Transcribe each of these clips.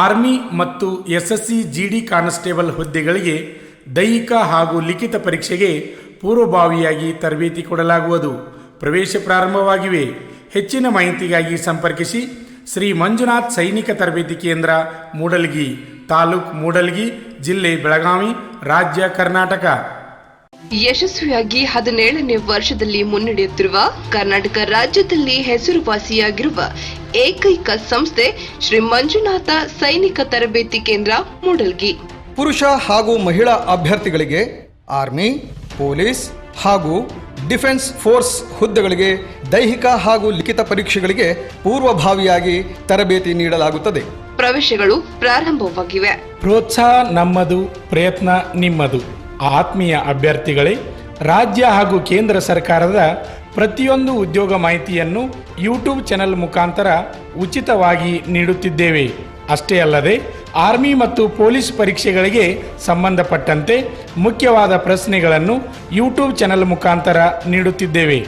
Army ಮತ್ತು SSC ಜಿಡಿ constable ಹುದ್ದೆಗಳಿಗೆ ದೈಹಿಕ ಹಾಗೂ ಲಿಖಿತ ಪರೀಕ್ಷೆಗೆ ಪೂರ್ವಭಾವಿಯಾಗಿ ತರಬೇತಿ ಕೊಡಲಾಗುವುದು. ಪ್ರವೇಶ ಪ್ರಾರಂಭವಾಗಿವೆ. ಹೆಚ್ಚಿನ ಮಾಹಿತಿಗಾಗಿ ಸಂಪರ್ಕಿಸಿ ಶ್ರೀ ಮಂಜುನಾಥ್ ಸೈನಿಕ ತರಬೇತಿ ಕೇಂದ್ರ, ಮೂಡಲಗಿ, ತಾಲೂಕು ಮೂಡಲಗಿ, ಜಿಲ್ಲೆ ಬೆಳಗಾವಿ, ರಾಜ್ಯ ಕರ್ನಾಟಕ. ಯಶಸ್ವಿಯಾಗಿ 17ನೇ ವರ್ಷದಲ್ಲಿ ಮುನ್ನಡೆಯುತ್ತಿರುವ ಕರ್ನಾಟಕ ರಾಜ್ಯದಲ್ಲಿ ಹೆಸರುವಾಸಿಯಾಗಿರುವ ಏಕೈಕ ಸಂಸ್ಥೆ ಶ್ರೀ ಮಂಜುನಾಥ ಸೈನಿಕ ತರಬೇತಿ ಕೇಂದ್ರ, ಮೂಡಲಗಿ. ಪುರುಷ ಹಾಗೂ ಮಹಿಳಾ ಅಭ್ಯರ್ಥಿಗಳಿಗೆ ಆರ್ಮಿ, ಪೊಲೀಸ್ ಹಾಗೂ ಡಿಫೆನ್ಸ್ ಫೋರ್ಸ್ ಹುದ್ದೆಗಳಿಗೆ ದೈಹಿಕ ಹಾಗೂ ಲಿಖಿತ ಪರೀಕ್ಷೆಗಳಿಗೆ ಪೂರ್ವಭಾವಿಯಾಗಿ ತರಬೇತಿ ನೀಡಲಾಗುತ್ತದೆ. ಪ್ರವೇಶಗಳು ಪ್ರಾರಂಭವಾಗಿವೆ. ಪ್ರೋತ್ಸಾಹ ನಮ್ಮದು, ಪ್ರಯತ್ನ ನಿಮ್ಮದು. ಆತ್ಮೀಯ ಅಭ್ಯರ್ಥಿಗಳೇ, ರಾಜ್ಯ ಹಾಗೂ ಕೇಂದ್ರ ಸರ್ಕಾರದ ಪ್ರತಿಯೊಂದು ಉದ್ಯೋಗ ಮಾಹಿತಿಯನ್ನು ಯೂಟ್ಯೂಬ್ ಚಾನೆಲ್ ಮುಖಾಂತರ ಉಚಿತವಾಗಿ ನೀಡುತ್ತಿದ್ದೇವೆ. ಅಷ್ಟೇ ಅಲ್ಲದೆ ಆರ್ಮಿ ಮತ್ತು ಪೊಲೀಸ್ ಪರೀಕ್ಷೆಗಳಿಗೆ ಸಂಬಂಧಪಟ್ಟಂತೆ ಮುಖ್ಯವಾದ ಪ್ರಶ್ನೆಗಳನ್ನು ಯೂಟ್ಯೂಬ್ ಚಾನೆಲ್ ಮುಖಾಂತರ ನೀಡುತ್ತಿದ್ದೇವೆ.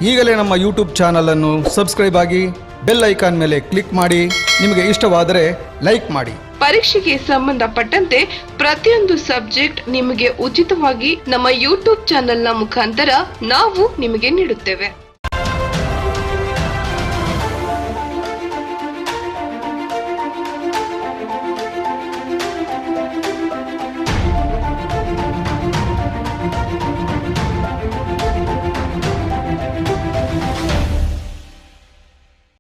ಈಗಲೇ ನಮ್ಮ ಯೂಟ್ಯೂಬ್ ಚಾನಲನ್ನು ಸಬ್ಸ್ಕ್ರೈಬ್ ಆಗಿ ಬೆಲ್ ಐಕಾನ್ ಮೇಲೆ ಕ್ಲಿಕ್ ಮಾಡಿ. ನಿಮಗೆ ಇಷ್ಟವಾದರೆ ಲೈಕ್ ಮಾಡಿ. ಪರೀಕ್ಷೆಗೆ ಸಂಬಂಧಪಟ್ಟಂತೆ ಪ್ರತಿಯೊಂದು ಸಬ್ಜೆಕ್ಟ್ ನಿಮಗೆ ಉಚಿತವಾಗಿ ನಮ್ಮ ಯೂಟ್ಯೂಬ್ ಚಾನೆಲ್ನ ಮುಖಾಂತರ ನಾವು ನಿಮಗೆ ನೀಡುತ್ತೇವೆ.